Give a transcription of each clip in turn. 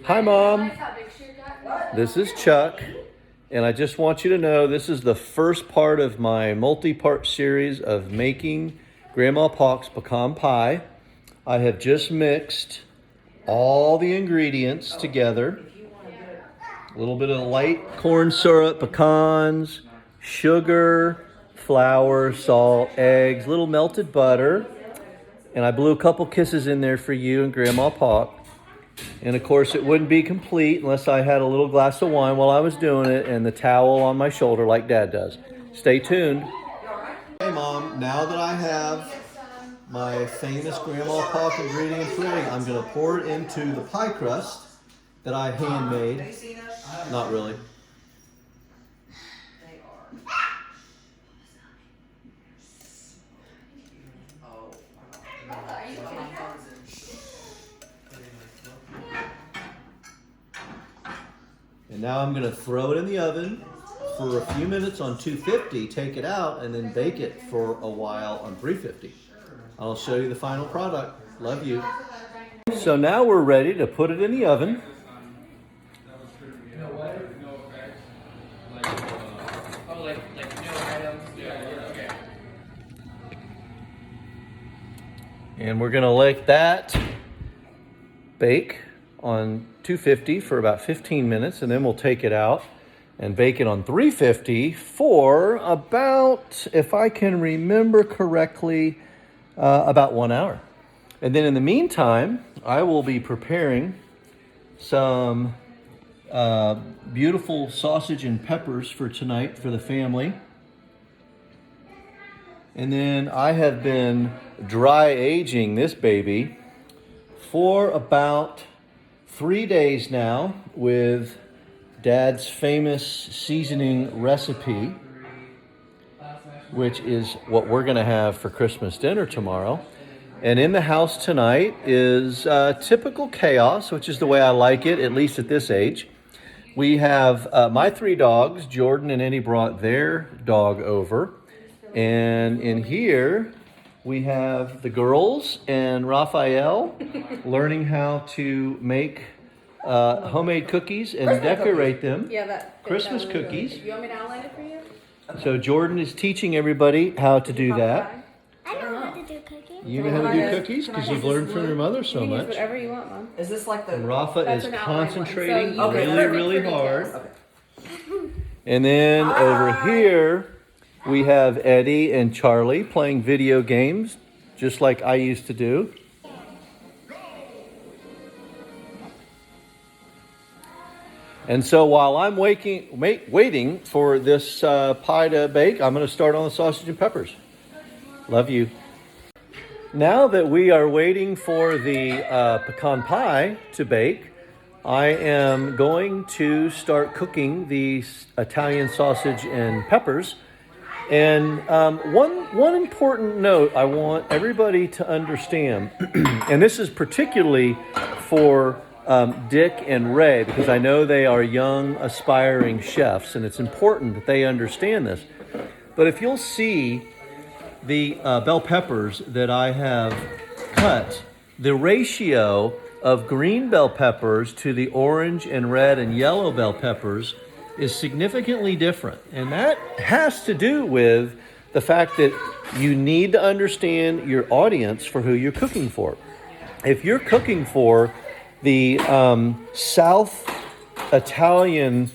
Hi, Mom. This is Chuck, and I just want you to know this is the first part of my multi-part series of making Grandma Pawk's pecan pie. I have just mixed all the ingredients together. A little bit of light corn syrup, pecans, sugar, flour, salt, eggs, little melted butter. And I blew a couple kisses in there for you and Grandma Pawk. And of course, it wouldn't be complete unless I had a little glass of wine while I was doing it and the towel on my shoulder like Dad does. Stay tuned. Hey, Mom, now that I have my famous Grandma Pawk ingredient pudding, I'm going to pour it into the pie crust that I handmade. Not really. And now I'm going to throw it in the oven for a few minutes on 250, take it out, and then bake it for a while on 350. I'll show you the final product. Love you. So now we're ready to put it in the oven. And we're going to let that bake on 250 for about 15 minutes, and then we'll take it out and bake it on 350 for about, if I can remember correctly, about 1 hour. And then in the meantime, I will be preparing some beautiful sausage and peppers for tonight for the family. And then I have been dry aging this baby for about 3 days now with Dad's famous seasoning recipe, which is what we're going to have for Christmas dinner tomorrow. And in the house tonight is typical chaos, which is the way I like it, at least at this age. We have my 3 dogs. Jordan and Eddie brought their dog over. And in here, we have the girls and Raphael learning how to make homemade cookies and Christmas decorate cookies. them. Yeah, Christmas that cookies. Good. You want me to outline it for you? So Jordan is teaching everybody how to do that. I know how to do cookies. You know how to do cookies because you've learned from your mother so You can use much. whatever you want, Mom. Is this like the... And Rafa That's is an outline one. concentrating So you- really, perfect really for hard. details. And then over here, we have Eddie and Charlie playing video games, just like I used to do. And so while I'm waiting for this pie to bake, I'm going to start on the sausage and peppers. Love you. Now that we are waiting for the pecan pie to bake, I am going to start cooking the Italian sausage and peppers. And one important note I want everybody to understand, and this is particularly for Dick and Ray, because I know they are young, aspiring chefs, and it's important that they understand this. But if you'll see the bell peppers that I have cut, the ratio of green bell peppers to the orange and red and yellow bell peppers is significantly different. And that has to do with the fact that you need to understand your audience for who you're cooking for. If you're cooking for the South Italian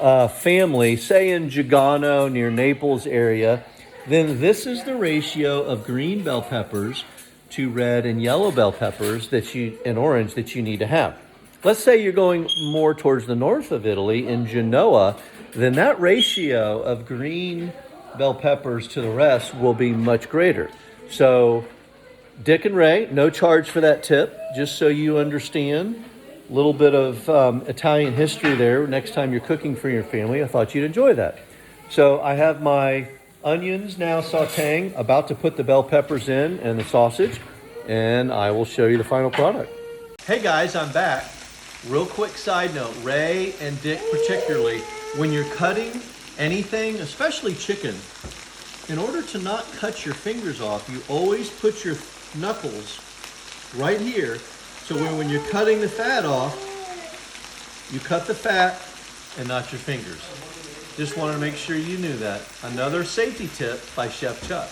family, say in Gigano near Naples area, then this is the ratio of green bell peppers to red and yellow bell peppers and orange that you need to have. Let's say you're going more towards the north of Italy in Genoa, then that ratio of green bell peppers to the rest will be much greater. So Dick and Ray, no charge for that tip, just so you understand a little bit of Italian history there. Next time you're cooking for your family, I thought you'd enjoy that. So I have my onions now sauteing, about to put the bell peppers in and the sausage, and I will show you the final product. Hey guys, I'm back. Real quick side note, Ray and Dick particularly, when you're cutting anything, especially chicken, in order to not cut your fingers off, you always put your knuckles right here, so when you're cutting the fat off, You cut the fat and not your fingers. Just wanted to make sure you knew that. Another safety tip by Chef Chuck.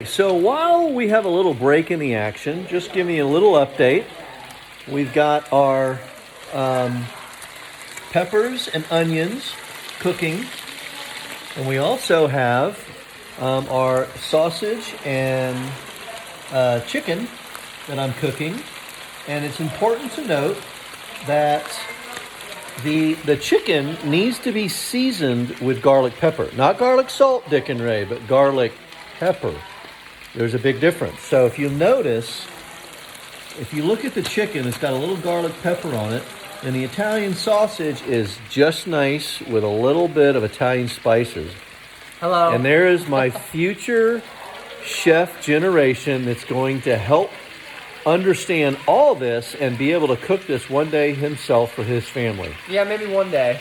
So while we have a little break in the action, just giving you a little update. We've got our peppers and onions cooking. And we also have our sausage and chicken that I'm cooking. And it's important to note that the chicken needs to be seasoned with garlic pepper. Not garlic salt, Dick and Ray, but garlic pepper. There's a big difference. So if you notice, if you look at the chicken, it's got a little garlic pepper on it. And the Italian sausage is just nice with a little bit of Italian spices. Hello. And there is my future chef generation that's going to help understand all this and be able to cook this one day himself for his family. Yeah, maybe one day.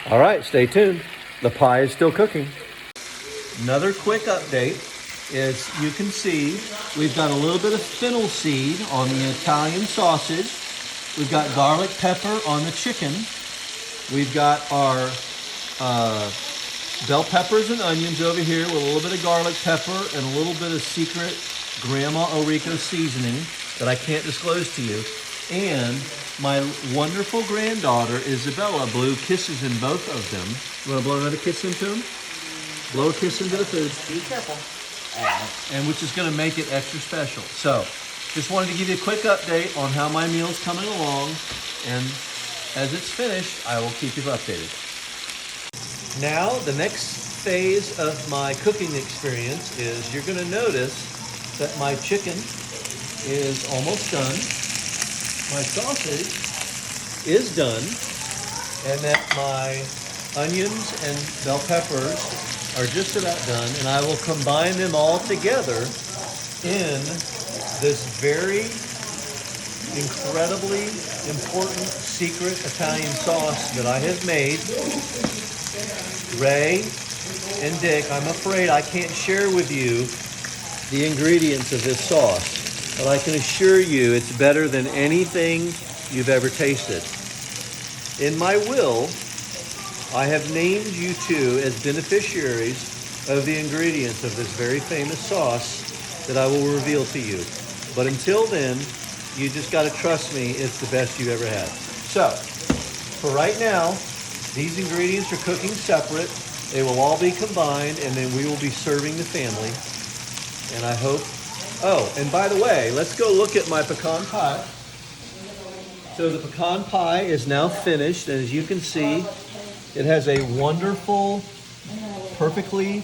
All right, stay tuned. The pie is still cooking. Another quick update is you can see we've got a little bit of fennel seed on the Italian sausage. We've got garlic pepper on the chicken. We've got our bell peppers and onions over here with a little bit of garlic pepper and a little bit of secret Grandma Orrico seasoning that I can't disclose to you. And my wonderful granddaughter, Isabella, blew kisses in both of them. You want to blow another kiss into them? Blow a kiss into the food. Be careful. And which is going to make it extra special. So, just wanted to give you a quick update on how my meal's coming along. And as it's finished, I will keep you updated. Now, the next phase of my cooking experience is you're going to notice that my chicken is almost done. My sausage is done. And that my onions and bell peppers are just about done. And I will combine them all together in this very incredibly important secret Italian sauce that I have made. Ray and Dick, I'm afraid I can't share with you the ingredients of this sauce, but I can assure you it's better than anything you've ever tasted. In my will, I have named you two as beneficiaries of the ingredients of this very famous sauce that I will reveal to you. But until then, you just got to trust me, it's the best you ever had. So, for right now, these ingredients are cooking separate. They will all be combined, and then we will be serving the family. And I hope... Oh, and by the way, let's go look at my pecan pie. So the pecan pie is now finished, and as you can see, it has a wonderful, perfectly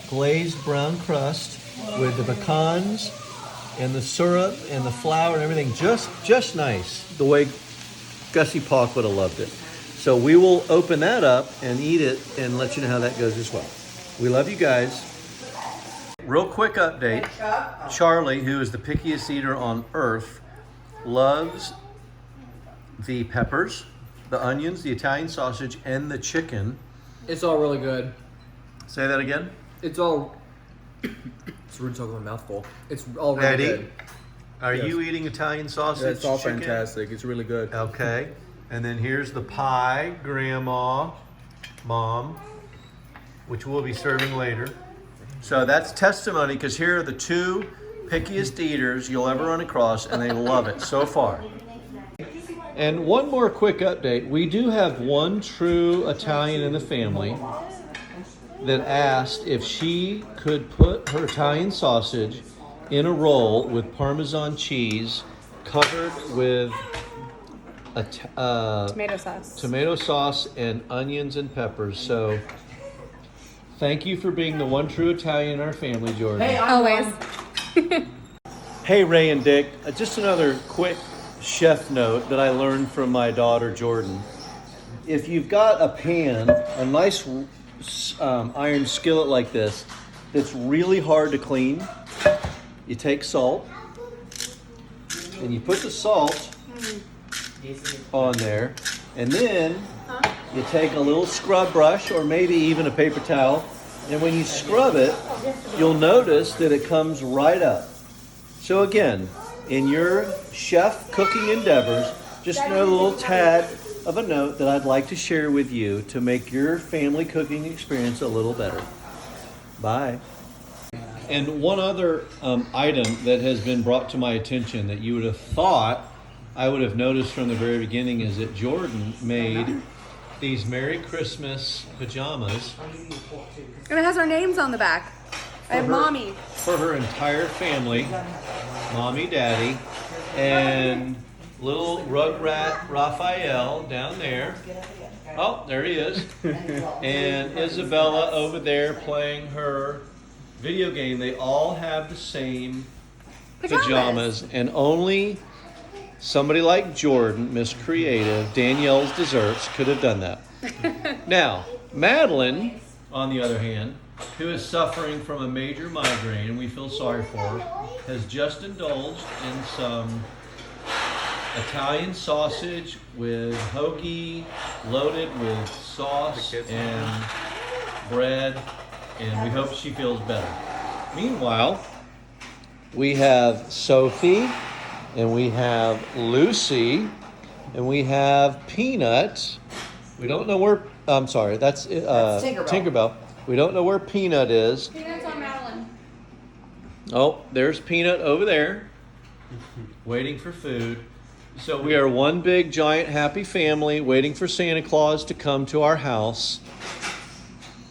glazed brown crust with the pecans and the syrup and the flour and everything just nice, the way Gussie Pauk would have loved it. So we will open that up and eat it and let you know how that goes as well. We love you guys. Real quick update. Charlie, who is the pickiest eater on earth, loves the peppers, the onions, the Italian sausage, and the chicken. It's all really good. Say that again. It's all... It's rude talking with my mouth full. It's all really Eddie, good. are you eating Italian sausage? Yeah, it's all chicken? fantastic. It's really good. Okay. And then here's the pie, Grandma, Mom, which we'll be serving later. So that's testimony, because here are the two pickiest eaters you'll ever run across, and they love it so far. And one more quick update. We do have one true Italian in the family that asked if she could put her Italian sausage in a roll with Parmesan cheese covered with tomato sauce and onions and peppers. So thank you for being the one true Italian in our family, Jordan. Hey, Always. Hey, Ray and Dick, just another quick chef note that I learned from my daughter, Jordan. If you've got a pan, a nice iron skillet like this, that's really hard to clean, you take salt, and you put the salt on there, and then you take a little scrub brush or maybe even a paper towel, and when you scrub it, you'll notice that it comes right up. So again, in your chef cooking endeavors, just another little tad of a note that I'd like to share with you to make your family cooking experience a little better. Bye. And one other item that has been brought to my attention that you would have thought I would have noticed from the very beginning is that Jordan made these Merry Christmas pajamas. And it has our names on the back. I have Mommy. For her entire family, Mommy, Daddy, and little Rugrat Raphael down there. Oh, there he is. And Isabella over there playing her video game. They all have the same pajamas, and only somebody like Jordan, Miss Creative, Danielle's Desserts, could have done that. Now, Madeline, on the other hand, who is suffering from a major migraine, and we feel sorry for her, has just indulged in some Italian sausage with hoagie loaded with sauce and bread, and we hope she feels better. Meanwhile, we have Sophie, and we have Lucy, and we have Peanut. We don't know where, I'm sorry, that's Tinkerbell. We don't know where Peanut is. Peanut's on Madeline. Oh, there's Peanut over there, waiting for food. So we are one big, giant, happy family waiting for Santa Claus to come to our house.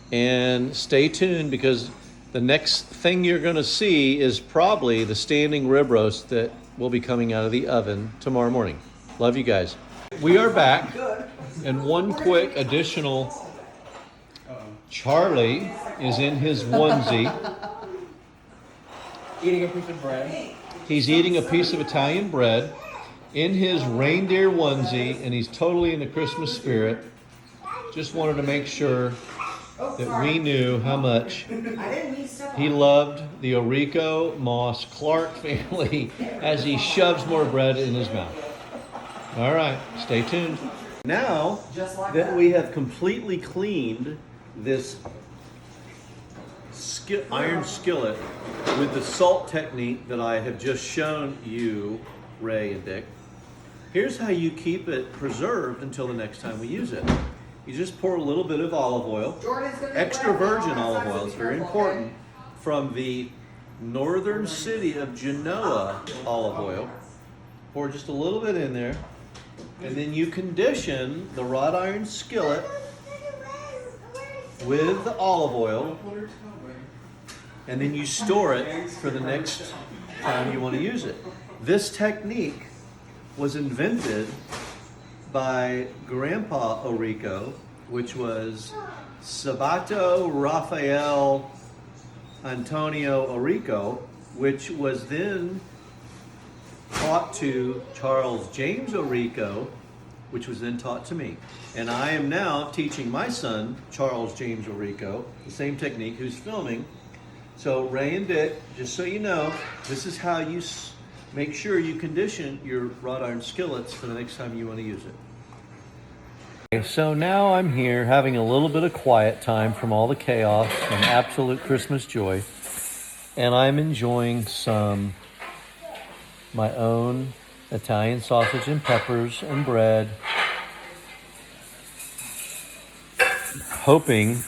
And stay tuned, because the next thing you're going to see is probably the standing rib roast that will be coming out of the oven tomorrow morning. Love you guys. We are back. And one quick additional, Charlie is in his onesie. Eating a piece of bread. He's eating a piece of Italian bread in his reindeer onesie, and he's totally in the Christmas spirit. Just wanted to make sure that we knew how much he loved the Orrico Moss Clark family as he shoves more bread in his mouth. All right, stay tuned. Now that we have completely cleaned this iron skillet with the salt technique that I have just shown you, Ray and Dick, here's how you keep it preserved until the next time we use it. You just pour a little bit of olive oil, extra virgin olive oil, it's very important, from the northern city of Genoa olive oil. Pour just a little bit in there, and then you condition the wrought iron skillet with the olive oil, and then you store it for the next time you want to use it. This technique was invented by Grandpa Orrico, which was Sabato Raphael Antonio Orrico, which was then taught to Charles James Orrico, which was then taught to me. And I am now teaching my son, Charles James Orrico, the same technique, who's filming. So Ray and Dick, just so you know, this is how you make sure you condition your wrought iron skillets for the next time you want to use it. Okay, so now I'm here having a little bit of quiet time from all the chaos and absolute Christmas joy. And I'm enjoying my own Italian sausage and peppers and bread, hoping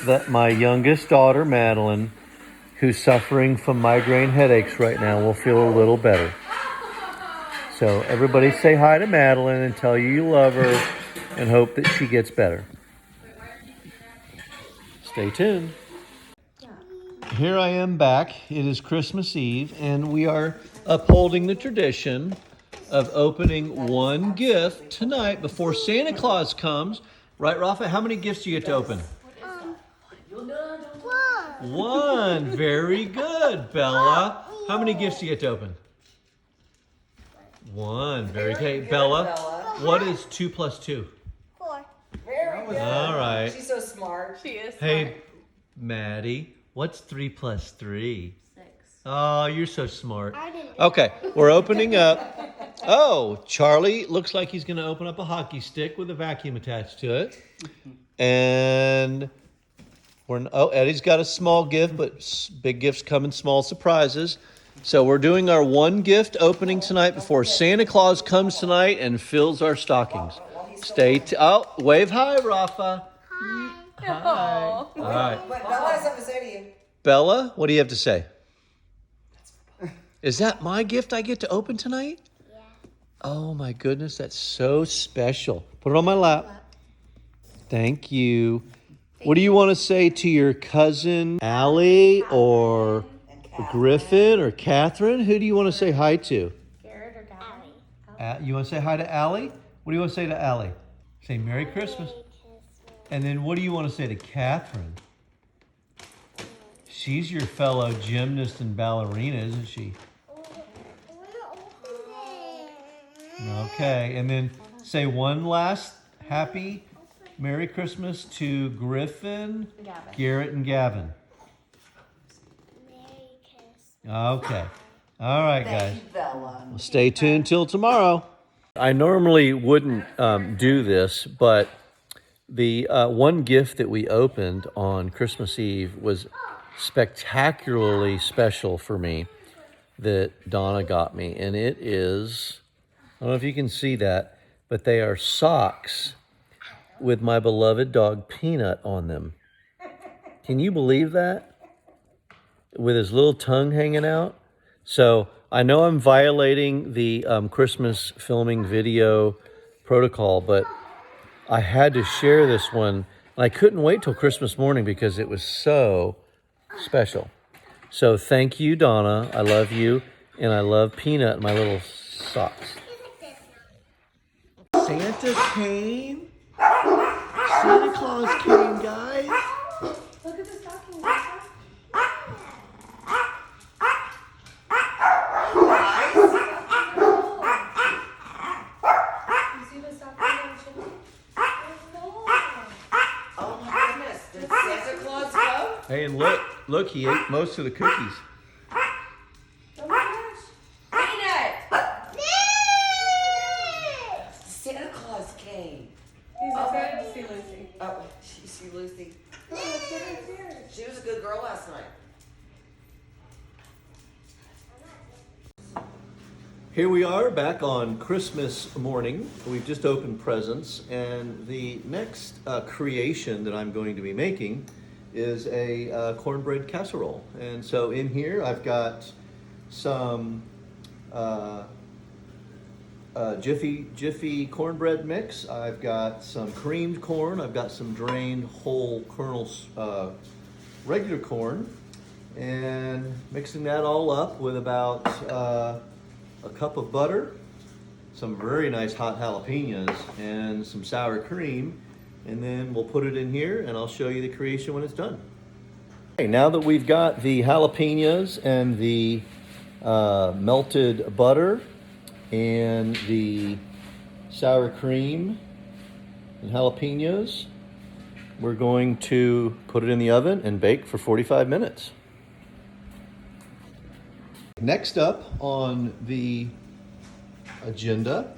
that my youngest daughter, Madeline, who's suffering from migraine headaches right now, will feel a little better. So everybody say hi to Madeline and tell you love her and hope that she gets better. Stay tuned. Here I am back. It is Christmas Eve, and we are upholding the tradition of opening one gift tonight before Santa Claus comes. Right, Rafa? How many gifts do you get to open? One. Very good, Bella. How many gifts do you get to open? One. Very good. Bella, what is 2 plus 2? 4. Very good. All right. She's so smart. She is. Hey, Maddie, what's 3 plus 3? 6. Oh, you're so smart. I didn't. Okay, we're opening up. Oh, Charlie looks like he's going to open up a hockey stick with a vacuum attached to it. And Eddie's got a small gift, but big gifts come in small surprises. So we're doing our one gift opening tonight before Santa Claus comes tonight and fills our stockings. Wave hi, Rafa. Hi. Hi. All right. But Bella has something to say to you. Bella, what do you have to say? Is that my gift I get to open tonight? Yeah. Oh my goodness, that's so special. Put it on my lap. Thank you. What do you want to say to your cousin Allie or Griffin or Catherine? Who do you want to say hi to? Garrett or Allie? You want to say hi to Allie? What do you want to say to Allie? Say Merry Christmas. And then what do you want to say to Catherine? She's your fellow gymnast and ballerina, isn't she? Okay, and then say one last happy Merry Christmas to Griffin, Garrett, and Gavin. Merry Christmas. Okay. All right, guys. Thank you, Bella. Well, stay tuned till tomorrow. I normally wouldn't do this, but the one gift that we opened on Christmas Eve was spectacularly special for me that Donna got me. And it is, I don't know if you can see that, but they are socks with my beloved dog Peanut on them. Can you believe that? With his little tongue hanging out. So I know I'm violating the Christmas filming video protocol, but I had to share this one. And I couldn't wait till Christmas morning because it was so special. So thank you, Donna. I love you. And I love Peanut and my little socks. Santa came. Santa Claus came, guys. Look at the stocking. You see the stocking? Oh my goodness. Did Santa Claus go? Hey, and look, he ate most of the cookies. Oh my gosh. Peanut! Santa Claus came. He's excited to see Lucy. Oh, you see Lucy? Look, let's get her here. She was a good girl last night. Here we are back on Christmas morning. We've just opened presents, and the next creation that I'm going to be making is a cornbread casserole. And so in here I've got some Jiffy cornbread mix. I've got some creamed corn. I've got some drained whole kernels regular corn, and mixing that all up with about a cup of butter, some very nice hot jalapenos, and some sour cream, and then we'll put it in here and I'll show you the creation when it's done. Okay, now that we've got the jalapenos and the melted butter and the sour cream and jalapenos, we're going to put it in the oven and bake for 45 minutes. Next up on the agenda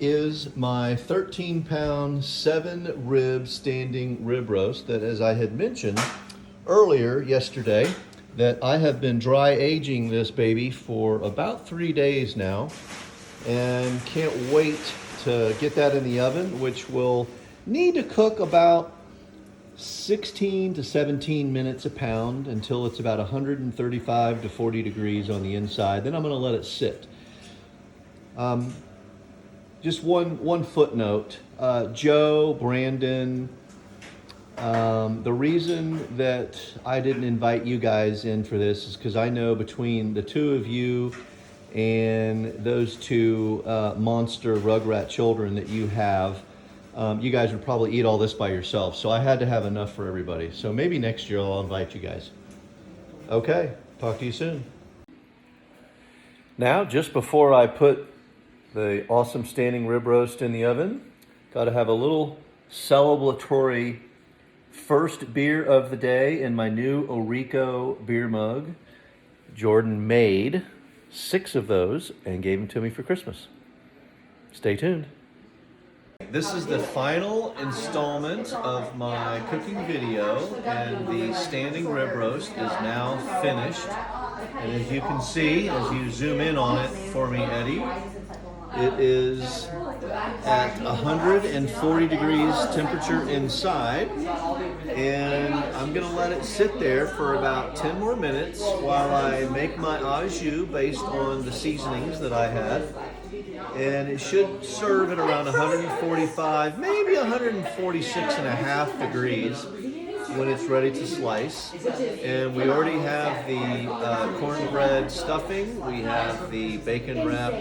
is my 13-pound 7-rib standing rib roast that, as I had mentioned earlier yesterday, that I have been dry aging this baby for about 3 days now, and can't wait to get that in the oven, which will need to cook about 16 to 17 minutes a pound until it's about 135 to 40 degrees on the inside. Then I'm going to let it sit. Just one footnote. Joe, Brandon, the reason that I didn't invite you guys in for this is because I know between the two of you and those two monster Rugrat children that you have, you guys would probably eat all this by yourself. So I had to have enough for everybody. So maybe next year I'll invite you guys. Okay, talk to you soon. Now, just before I put the awesome standing rib roast in the oven, got to have a little celebratory first beer of the day in my new Orrico beer mug. Jordan made 6 of those and gave them to me for Christmas. Stay tuned. This is the final installment of my cooking video, and the standing rib roast is now finished. And as you can see, as you zoom in on it for me, Eddie, it is at 140 degrees temperature inside, and I'm gonna let it sit there for about 10 more minutes while I make my au jus based on the seasonings that I had. And it should serve at around 145, maybe 146 and a half degrees when it's ready to slice. And we already have the cornbread stuffing, we have the bacon wrap,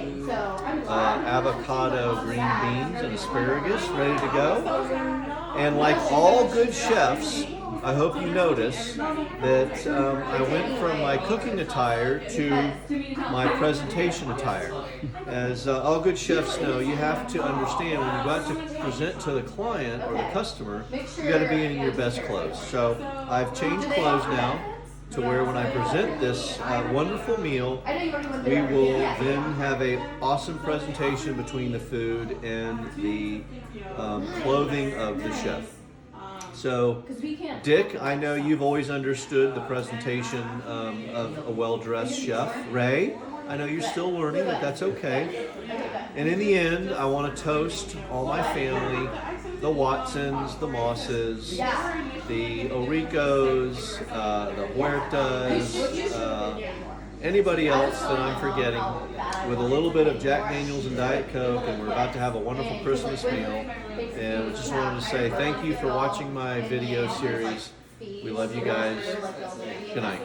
avocado, green beans, and asparagus ready to go. And like all good chefs, I hope you notice that I went from my cooking attire to my presentation attire. As all good chefs know, you have to understand when you go out to present to the client or the customer, you got to be in your best clothes. So I've changed clothes now to where when I present this wonderful meal, we will then have an awesome presentation between the food and the clothing of the chef. So, Dick, I know you've always understood the presentation of a well-dressed chef. Ray, I know you're still learning, but that's okay. And in the end, I want to toast all my family, the Watsons, the Mosses, the Orricos, the Huertas, anybody else that I'm forgetting, with a little bit of Jack Daniels and Diet Coke, and we're about to have a wonderful Christmas meal. And we just wanted to say thank you for watching my video series. We love you guys. Good night.